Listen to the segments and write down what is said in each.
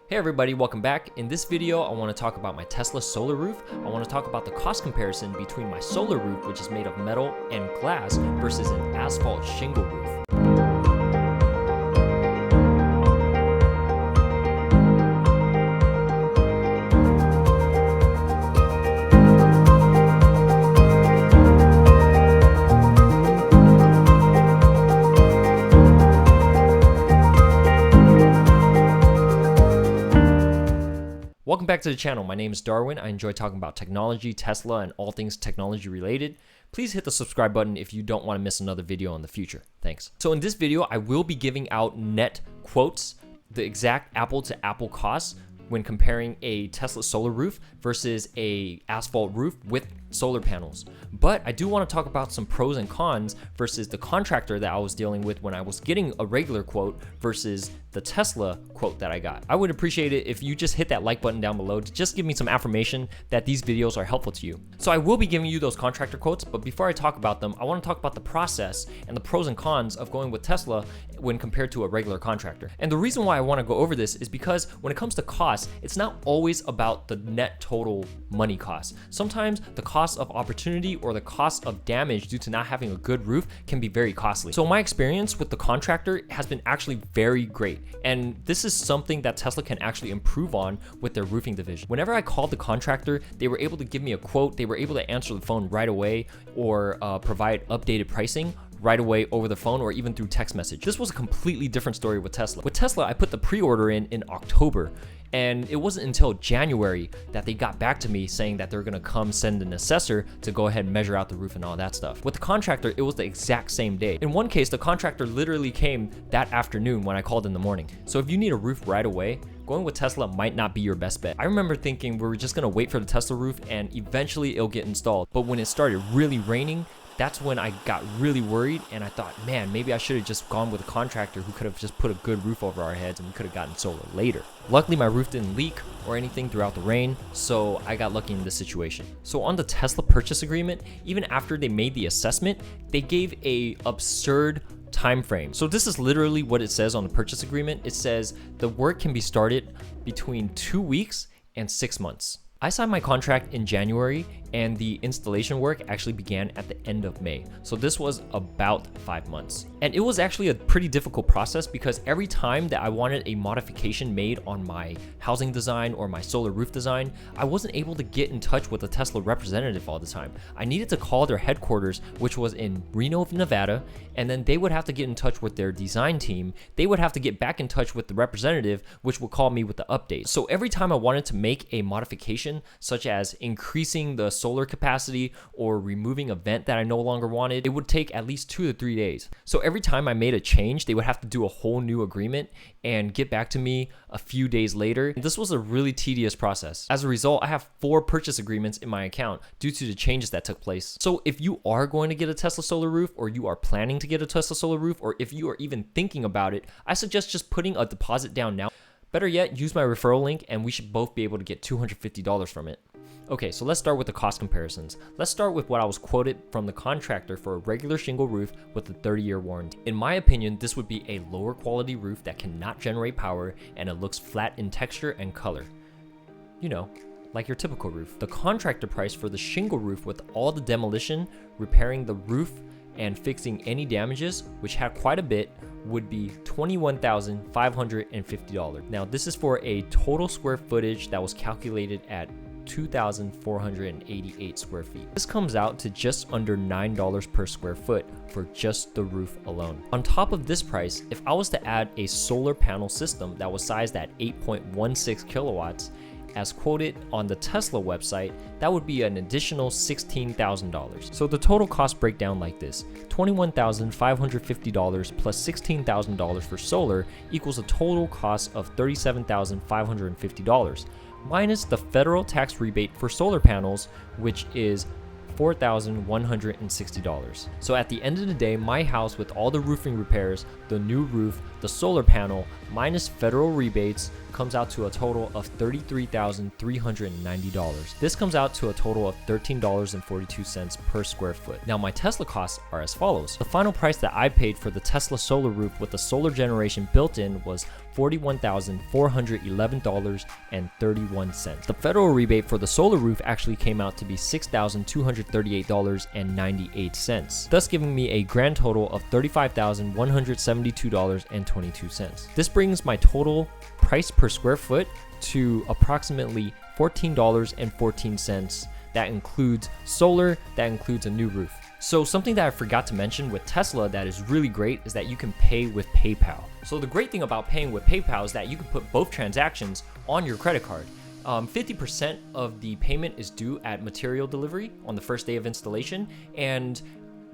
Hey everybody, welcome back. In this video, I want to talk about my Tesla solar roof. I want to talk about the cost comparison between my solar roof, which is made of metal and glass, versus an asphalt shingle roof. Welcome back to the channel. My name is Darwin. I enjoy talking about technology, Tesla, and all things technology related. Please hit the subscribe button if you don't want to miss another video in the future. Thanks. So in this video, I will be giving out net quotes, the exact apple to apple costs when comparing a Tesla solar roof versus a asphalt roof with solar panels. But I do want to talk about some pros and cons versus the contractor that I was dealing with when I was getting a regular quote versus the Tesla quote that I got. I would appreciate it if you just hit that like button down below to just give me some affirmation that these videos are helpful to you. So I will be giving you those contractor quotes, but before I talk about them, I want to talk about the process and the pros and cons of going with Tesla when compared to a regular contractor. And the reason why I want to go over this is because when it comes to cost, it's not always about the net total money cost. Sometimes the cost of opportunity or the cost of damage due to not having a good roof can be very costly. So my experience with the contractor has been actually very great. And this is something that Tesla can actually improve on with their roofing division. Whenever I called the contractor, they were able to give me a quote, they were able to answer the phone right away or provide updated pricing right away over the phone or even through text message. This was a completely different story with Tesla. With Tesla, I put the pre-order in October, and it wasn't until January that they got back to me saying that they're gonna come send an assessor to go ahead and measure out the roof and all that stuff. With the contractor, it was the exact same day. In one case, the contractor literally came that afternoon when I called in the morning. So if you need a roof right away, going with Tesla might not be your best bet. I remember thinking we were just gonna wait for the Tesla roof and eventually it'll get installed. But when it started really raining, that's when I got really worried and I thought, man, maybe I should have just gone with a contractor who could have just put a good roof over our heads and we could have gotten solar later. Luckily, my roof didn't leak or anything throughout the rain, so I got lucky in this situation. So on the Tesla purchase agreement, even after they made the assessment, they gave a absurd time frame. So this is literally what it says on the purchase agreement. It says the work can be started between 2 weeks and 6 months. I signed my contract in January and the installation work actually began at the end of May. So this was about 5 months. And it was actually a pretty difficult process because every time that I wanted a modification made on my housing design or my solar roof design, I wasn't able to get in touch with a Tesla representative all the time. I needed to call their headquarters, which was in Reno, Nevada, and then they would have to get in touch with their design team. They would have to get back in touch with the representative, which would call me with the update. So every time I wanted to make a modification, such as increasing the solar capacity or removing a vent that I no longer wanted, it would take at least 2 to 3 days. So every time I made a change, they would have to do a whole new agreement and get back to me a few days later. This was a really tedious process. As a result, I have 4 purchase agreements in my account due to the changes that took place. So if you are going to get a Tesla solar roof, or you are planning to get a Tesla solar roof, or if you are even thinking about it, I suggest just putting a deposit down now. Better yet, use my referral link and we should both be able to get $250 from it. Okay, so let's start with the cost comparisons. Let's start with what I was quoted from the contractor for a regular shingle roof with a 30-year warranty. In my opinion, this would be a lower quality roof that cannot generate power and it looks flat in texture and color. You know, like your typical roof. The contractor price for the shingle roof with all the demolition, repairing the roof, and fixing any damages, which had quite a bit, would be $21,550. Now, this is for a total square footage that was calculated at 2,488 square feet. This comes out to just under $9 per square foot for just the roof alone. On top of this price, if I was to add a solar panel system that was sized at 8.16 kilowatts, as quoted on the Tesla website, that would be an additional $16,000. So the total cost breakdown like this: $21,550 plus $16,000 for solar equals a total cost of $37,550, minus the federal tax rebate for solar panels, which is $4,160. So at the end of the day, my house with all the roofing repairs, the new roof, the solar panel, minus federal rebates, comes out to a total of $33,390. This comes out to a total of $13.42 per square foot. Now my Tesla costs are as follows. The final price that I paid for the Tesla solar roof with the solar generation built in was $41,411.31. The federal rebate for the solar roof actually came out to be $6,238.98, thus giving me a grand total of $35,172.22. This brings my total price per square foot to approximately $14.14. That includes solar, that includes a new roof. So something that I forgot to mention with Tesla that is really great is that you can pay with PayPal. So the great thing about paying with PayPal is that you can put both transactions on your credit card. 50% of the payment is due at material delivery on the first day of installation, and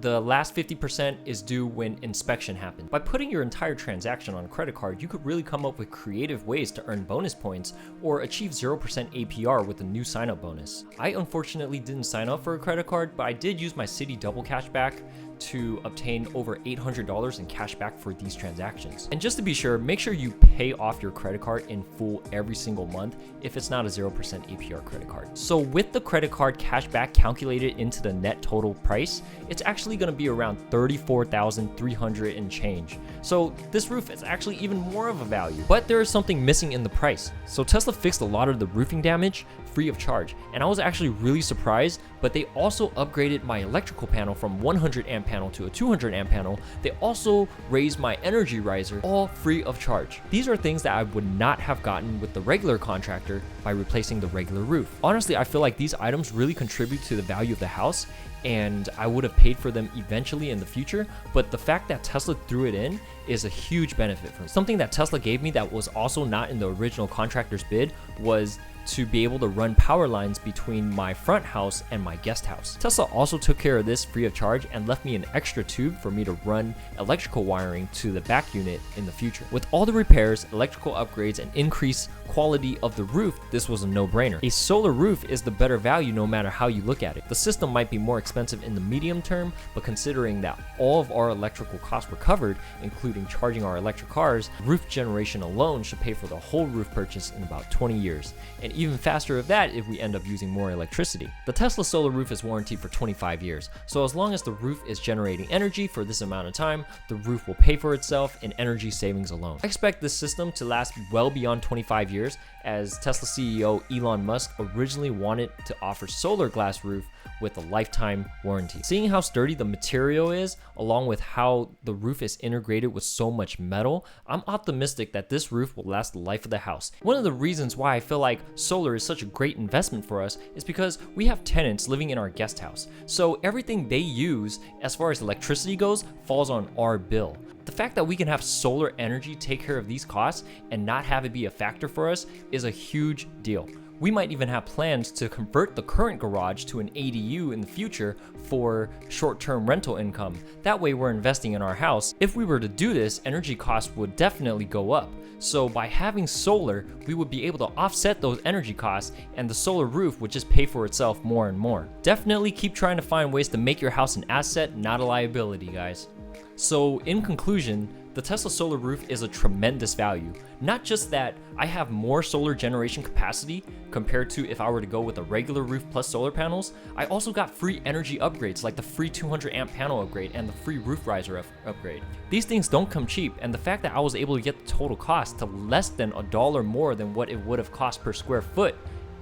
the last 50% is due when inspection happens. By putting your entire transaction on a credit card, you could really come up with creative ways to earn bonus points or achieve 0% APR with a new sign-up bonus. I unfortunately didn't sign up for a credit card, but I did use my Citi Double Cashback to obtain over $800 in cash back for these transactions. And just to be sure, make sure you pay off your credit card in full every single month if it's not a 0% APR credit card. So with the credit card cash back calculated into the net total price, it's actually going to be around $34,300 and change. So this roof is actually even more of a value, but there is something missing in the price. So Tesla fixed a lot of the roofing damage free of charge, and I was actually really surprised, but they also upgraded my electrical panel from 100 amp panel to a 200 amp panel. They also raised my energy riser, all free of charge. These are things that I would not have gotten with the regular contractor by replacing the regular roof. Honestly, I feel like these items really contribute to the value of the house, and I would have paid for them eventually in the future, but the fact that Tesla threw it in is a huge benefit for me. Something that Tesla gave me that was also not in the original contractor's bid was to be able to run power lines between my front house and my guest house. Tesla also took care of this free of charge and left me an extra tube for me to run electrical wiring to the back unit in the future. With all the repairs, electrical upgrades, and increased quality of the roof, this was a no-brainer. A solar roof is the better value no matter how you look at it. The system might be more expensive in the medium term, but considering that all of our electrical costs were covered, including charging our electric cars, roof generation alone should pay for the whole roof purchase in about 20 years. And even faster of that if we end up using more electricity. The Tesla solar roof is warranted for 25 years, so as long as the roof is generating energy for this amount of time, the roof will pay for itself in energy savings alone. I expect this system to last well beyond 25 years, as Tesla CEO Elon Musk originally wanted to offer solar glass roof with a lifetime warranty. Seeing how sturdy the material is, along with how the roof is integrated with so much metal, I'm optimistic that this roof will last the life of the house. One of the reasons why I feel like solar is such a great investment for us is because we have tenants living in our guest house. So everything they use as far as electricity goes falls on our bill. The fact that we can have solar energy take care of these costs and not have it be a factor for us is a huge deal. We might even have plans to convert the current garage to an ADU in the future for short-term rental income. That way we're investing in our house. If we were to do this, energy costs would definitely go up. So by having solar, we would be able to offset those energy costs, and the solar roof would just pay for itself more and more. Definitely keep trying to find ways to make your house an asset, not a liability, guys. So in conclusion, the Tesla solar roof is a tremendous value. Not just that I have more solar generation capacity compared to if I were to go with a regular roof plus solar panels, I also got free energy upgrades like the free 200 amp panel upgrade and the free roof riser upgrade. These things don't come cheap, and the fact that I was able to get the total cost to less than $1 more than what it would have cost per square foot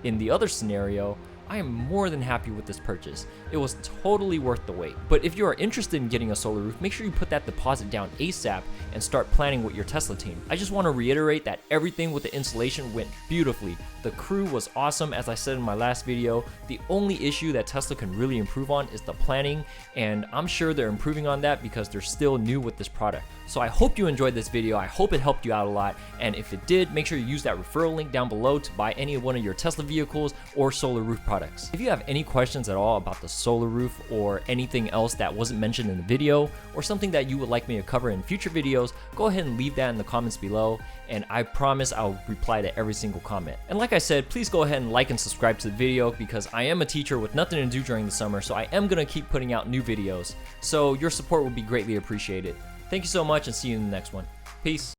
in the other scenario, I am more than happy with this purchase. It was totally worth the wait. But if you are interested in getting a solar roof, make sure you put that deposit down ASAP and start planning with your Tesla team. I just want to reiterate that everything with the installation went beautifully. The crew was awesome, as I said in my last video. The only issue that Tesla can really improve on is the planning, and I'm sure they're improving on that because they're still new with this product. So I hope you enjoyed this video. I hope it helped you out a lot, and if it did, make sure you use that referral link down below to buy any one of your Tesla vehicles or solar roof products. If you have any questions at all about the solar roof or anything else that wasn't mentioned in the video, or something that you would like me to cover in future videos, go ahead and leave that in the comments below, and I promise I'll reply to every single comment. And like I said, please go ahead and like and subscribe to the video, because I am a teacher with nothing to do during the summer, so I am gonna keep putting out new videos. So your support would be greatly appreciated. Thank you so much, and see you in the next one. Peace.